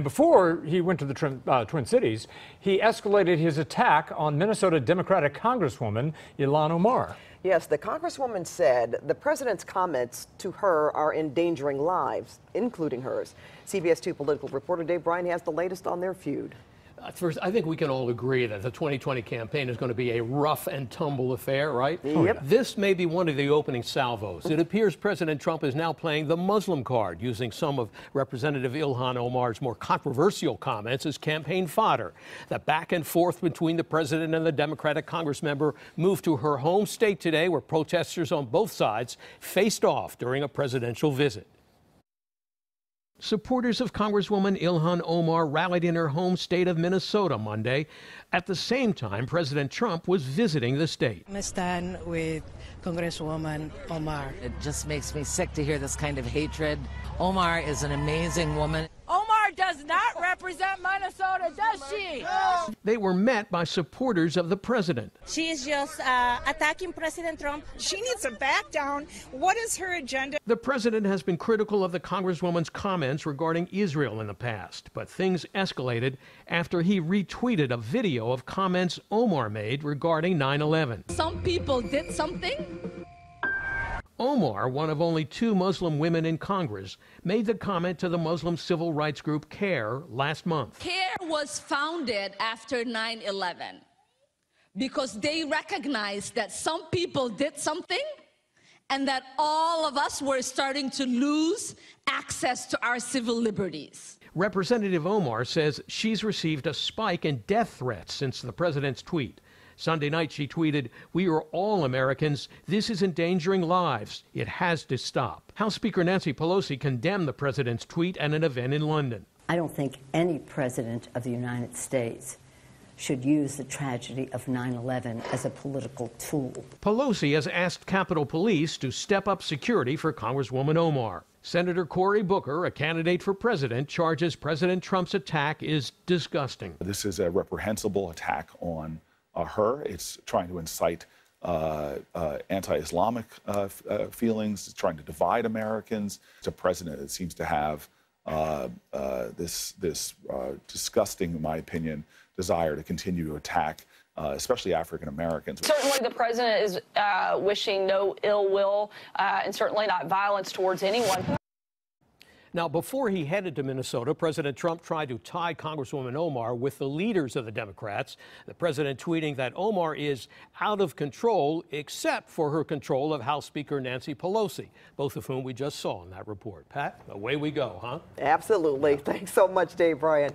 Before he went to the Twin Cities, he escalated his attack on Minnesota Democratic Congresswoman Ilhan Omar. Yes, the Congresswoman said the president's comments to her are endangering lives, including hers. CBS 2 political reporter Bryan has the latest on their feud. First, I think we can all agree that the 2020 campaign is going to be a rough and tumble affair, right? Yep. This may be one of the opening salvos. It appears President Trump is now playing the Muslim card, using some of Representative Ilhan Omar's more controversial comments as campaign fodder. The back and forth between the president and the Democratic Congressmember moved to her home state today, where protesters on both sides faced off during a presidential visit. Supporters of Congresswoman Ilhan Omar rallied in her home state of Minnesota Monday. At the same time, President Trump was visiting the state. I stand with Congresswoman Omar. It just makes me sick to hear this kind of hatred. Omar is an amazing woman. Omar does not represent Minnesota, does she? They were met by supporters of the president. She is just attacking President Trump. She needs to back down. What is her agenda? The president has been critical of the Congresswoman's comments regarding Israel in the past, but things escalated after he retweeted a video of comments Omar made regarding 9/11. Some people did something. Omar, one of only 2 Muslim women in Congress, made the comment to the Muslim civil rights group CARE last month. CARE was founded after 9/11 because they recognized that some people did something and that all of us were starting to lose access to our civil liberties. Representative Omar says she's received a spike in death threats since the president's tweet. Sunday night, she tweeted, "We are all Americans. This is endangering lives. It has to stop." House Speaker Nancy Pelosi condemned the president's tweet at an event in London. I don't think any president of the United States should use the tragedy of 9/11 as a political tool. Pelosi has asked Capitol Police to step up security for Congresswoman Omar. Senator Cory Booker, a candidate for president, charges President Trump's attack is disgusting. This is a reprehensible attack on her. It's trying to incite anti-Islamic feelings. It's trying to divide Americans. It's a president that seems to have this disgusting, in my opinion, desire to continue to attack especially African Americans. Certainly the president is wishing no ill will and certainly not violence towards anyone. Now, before he headed to Minnesota, President Trump tried to tie Congresswoman Omar with the leaders of the Democrats. The president tweeting that Omar is out of control except for her control of House Speaker Nancy Pelosi, both of whom we just saw in that report. Pat, away we go, huh? Absolutely. Thanks so much, Bryan.